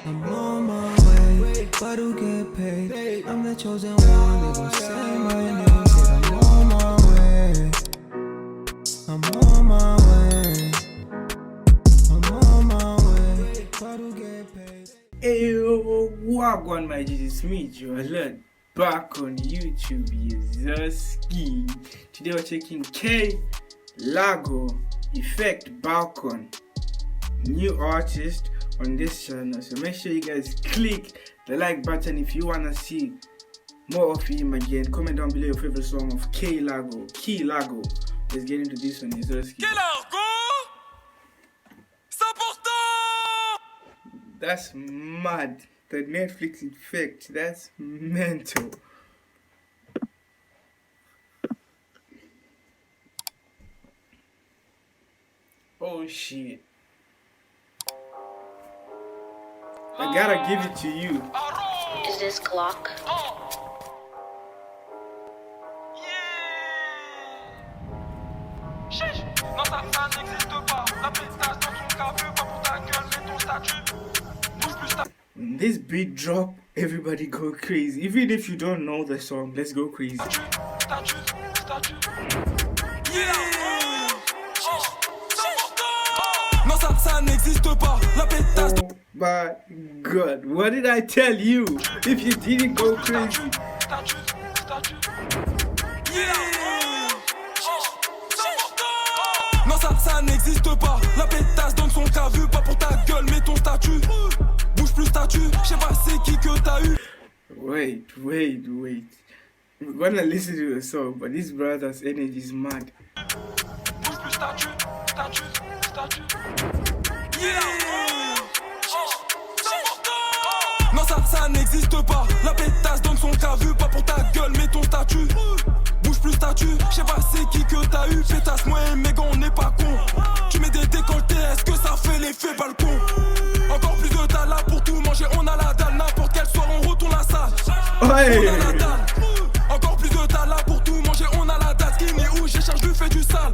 I'm on my way, but who get paid? I'm the chosen one, they gon' say my name. Said I'm on my way, I'm on my way, I'm on my way, but who get paid? Hey yo, wagwan my G, it's me, Joe Alert, back on YouTube, Yezoski. Today we're checking K Lago Effect Balcon, new artist on this channel. So make sure you guys click the like button if you wanna see more of him again. Comment down below your favorite song of K Lago. Let's get into this one, Yezoski. K Lago 100%. That's mad. The Netflix effect, that's mental. Oh shit. I gotta give it to you. Is this clock? Chiche, non ça n'existe pas. La pétasse dans ton cas veut pas pour ta gueule, mais ton statut. Bouge plus ta. When this beat drop, everybody go crazy. Even if you don't know the song, let's go crazy. Statut. Non ça n'existe pas. La pétasse. Oh my god, what did I tell you? If you didn't go crazy. Non ça n'existe pas. La pétasse donne son cas vu pas pour ta gueule mais ton statut. Bouge plus statut. Je sais pas c'est qui que t'as eu. Wait. We're gonna listen to the song, but this brother's energy is mad. Bouge plus statut. Non ça n'existe pas. La pétasse donne son cas vu pas pour ta gueule mais ton statut. Bouge plus statut. Je sais pas c'est qui que t'as eu. Pétasse moi et mes gants on n'est pas con. Tu mets des décolletés, est-ce que ça fait l'effet balcon? Encore plus de talent pour tout manger, on a la dalle. N'importe quel soir on retourne la salle. Ouais. On a la dalle. Encore plus de talent pour tout manger, on a la dalle. Skinny où j'écharge, je lui fais du sale.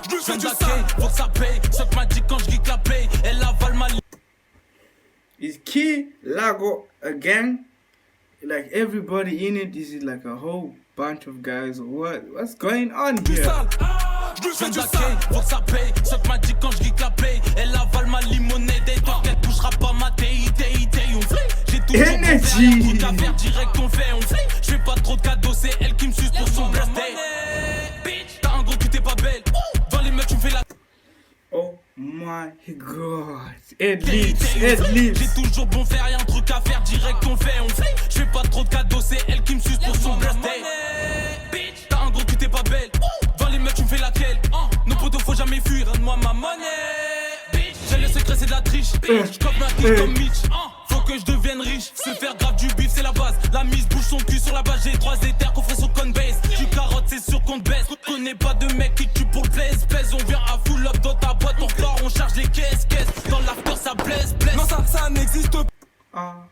Je lui fais du sale. Faut que ça paye, ce que m'a dit quand je geek la paye. Elle avale ma Is K Lago again? Like everybody in it, is it like a whole bunch of guys or what? What's going on here? Je lui fais du sale. sale. Faut que ça paye, ce que m'a dit quand je geek la paye. Elle avale ma limonade et tant qu'elle touchera pas ma TI, on fly. J'ai toujours Energy. bon faire, un truc à faire direct, on fly. Je fais pas trop de cadeaux, c'est elle qui me suce pour son birthday. Bitch, t'as un gros cul, t'es pas belle. Dans les mecs, tu me fais la. Oh my god. Ed Leaves. J'ai toujours bon faire, y'a un truc à faire direct, on fly. Je fais pas trop de cadeaux, c'est elle qui me suce pour son birthday. Bitch, t'as un gros cul, t'es pas belle. Dans les mecs, tu me fais laquelle? Nos potos, faut jamais fuir, donne-moi ma monnaie. J'ai le secret, c'est de la triche. Je cope ma kick comme Mitch. Faut que je devienne riche. Se faire grave du bif, c'est la base. La mise bouge son cul sur la base. J'ai 3 éthers, coffret sur Coinbase. Tu carottes, c'est sûr qu'on te baisse. Connais pas de mec qui tue pour le plaise. On vient à full up dans ta boîte. On repart, on charge les caisses. Dans l'after, ça blesse. Non ça n'existe pas.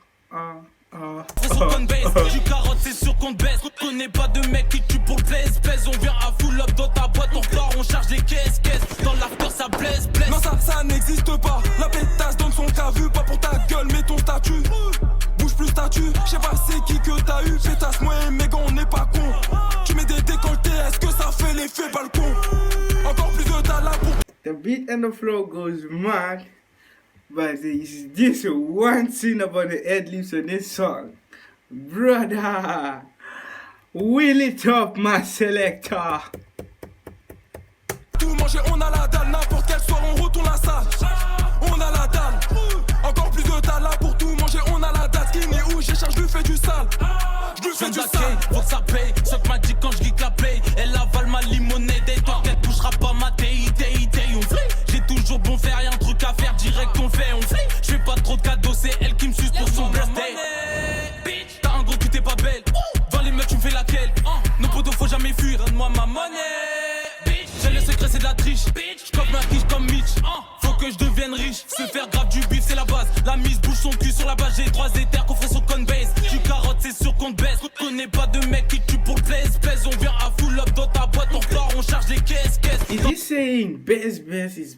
Sur Coinbase. Tu carottes, c'est sûr qu'on te baisse. Connais pas de mec qui tue pour le plaise. On vient à full up dans ta boîte. On repart, on charge les caisses. Dans l'after, ça blesse. Non ça n'existe pas. La pétasse donne son cas vu pas pour ta gueule mais ton statut. Bouge plus statut. Je sais pas c'est qui que t'as eu. Pétasse moi et mes gants on n'est pas con. Tu mets des décolletés, est-ce que ça fait l'effet balcon? Encore plus de talent pour. The beat and the flow goes mad, but there's this one thing about the Ed Leaves on this song. Brother, wheel it up, my selector. Tout manger, on a la dalle. N'importe quel soir, on retourne la salle. On a la dalle. Encore plus de talent pour tout manger, on a la dalle. Skinny où j'écharge, je lui fais du sale. Je lui fais du sale. Faut que ça paye, ce que m'a dit quand je geek la paye. Elle avale ma limonade et tant qu'elle touchera pas ma TI, on fly. J'ai toujours bon faire, y'a un truc à faire direct, on fly. Je fais pas trop de cadeaux, c'est elle qui me suce pour son birthday. Bitch, t'as un gros cul, t'es pas belle. Dans les mecs, tu me fais laquelle? Nos potos, faut jamais fuir, donne-moi ma monnaie. J'ai le secret, c'est de la triche. Je cope ma quiche comme Mitch. Faut que je devienne riche. Se faire grave du bif, c'est la base. La mise bouge son cul sur la base. J'ai 3 éthers, coffret sur Coinbase. Tu carottes, c'est sûr qu'on te baisse. Connais pas de mec qui tue pour le plaise. On vient à full up dans ta boîte. On repart, on charge les caisses. Is he saying best is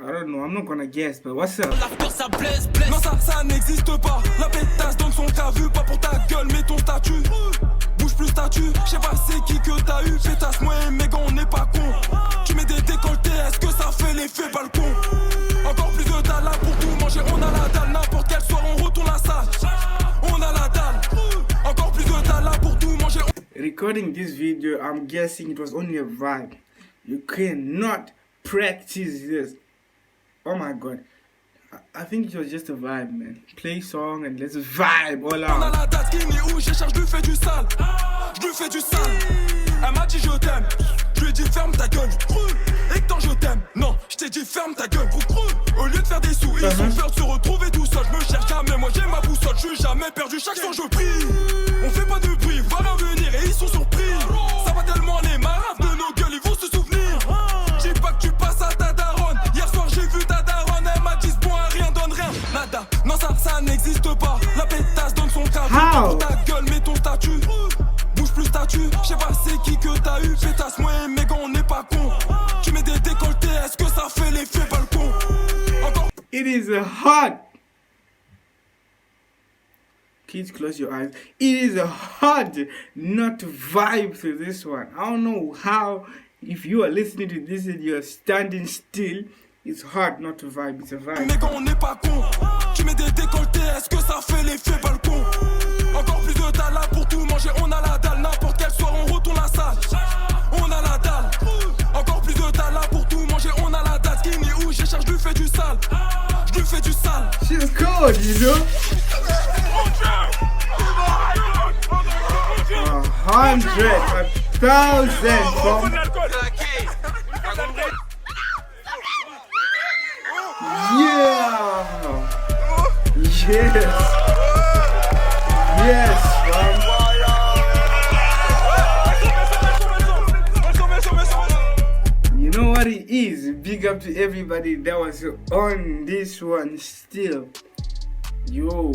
I don't know, I'm not gonna guess, but what's up? L'after ça blesse, blesse. Non ça n'existe pas. La pétasse donne son cas vu, pas pour ta gueule mais ton statut. Bouge plus statut, je sais pas c'est qui que t'as eu. Pétasse moi et mes gants on n'est pas con. Tu mets des décolletés, est-ce que ça fait l'effet balcon? Encore plus de dalle là pour tout manger, on a la dalle. N'importe quel soir on retourne la salle. On a la dalle. Encore plus de dalle là pour tout manger. Recording this video, I'm guessing it was only a vibe. You cannot practice this. Oh my god. I think it was just a vibe, man. Play song and let's vibe all On a out. la date qui n'est où j'ai charge, je lui fais du sale. Je lui fais du sale. Elle m'a dit je t'aime. Je lui ai dit ferme ta gueule. Et que tant je t'aime. Non, je t'ai dit ferme ta gueule. Au lieu de faire des sous, ils ont peur de se retrouver tout seul. Je me cherche jamais, moi j'ai ma boussole. Je suis jamais perdu, chaque son je prie. On fait pas de bruit, va revenir et ils sont surpris. Ça va tellement les marades de nos gueules, ils vont se souvenir. Dis pas que tu passes à ta daronne. Hier soir j'ai vu ta daronne, elle m'a dit ce bon à rien donne rien. Nada, non ça n'existe pas. La pétasse donne son cas. How? Ta gueule mais ton statut. Bouge plus statut, je sais pas c'est qui que t'as eu. Pétasse moi et mes gants on n'est pas con. Tu mets des décolletés, est-ce que ça fait l'effet balcon? Encore It is hot. Kids, close your eyes. It is hard not to vibe to this one. I don't know how, if you are listening to this and you're standing still, it's hard not to vibe. It's a vibe. mes gants on n'est pas con. Tu mets des décolletés, est-ce que ça fait l'effet balcon? Encore plus de dalle là pour tout manger, on a la dalle. N'importe quel soir on retourne la salle. On a la dalle. Encore plus de dalle là pour tout manger, on a la dalle. Skinny où j'ai charge, je lui fais du sale. Je lui fais du sale. She's cold, you know. 100, 1,000, bro. Yeah. Yes. Yes, man. You know what it is? Big up to everybody that was on this one still. Yo,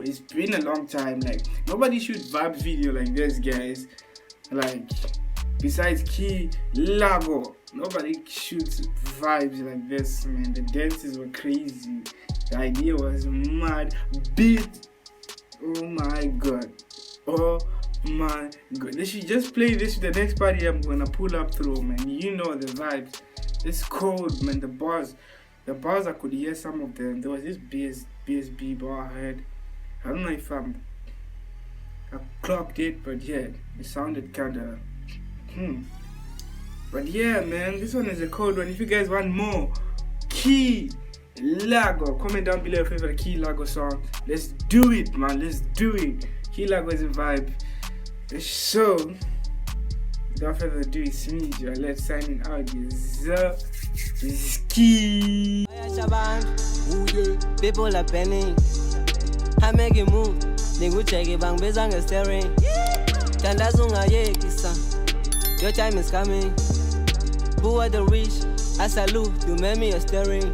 it's been a long time. Like, nobody shoots vibes video like this, guys. Like, besides Key Lago, nobody shoots vibes like this, man. The dances were crazy. The idea was mad. Beat. Oh my god. Oh my god. They should just play this to the next party I'm gonna pull up through, man. You know the vibes. It's cold, man. The bars I could hear some of them. There was this BSB bar I heard. I don't know if I clocked it, but yeah, it sounded kinda But yeah, man, this one is a cold one. If you guys want more Key Lago, comment down below your favorite Key Lago song. Let's do it, man. Let's do it. Key Lago is a vibe. So, without further ado, it's me, Let's signing out. Ski. People are penning. I make a move. Nigga check it bang bezang a staring. Tandazunga ye kisa. Your time is coming. Who are the rich? I salute you, made me a staring.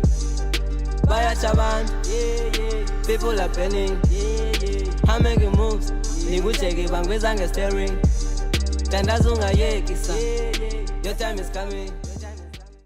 Baya chaban, people are penning. I make a move. Nigga check it bang bezang a staring. Tandazunga ye kisa. Your time is coming.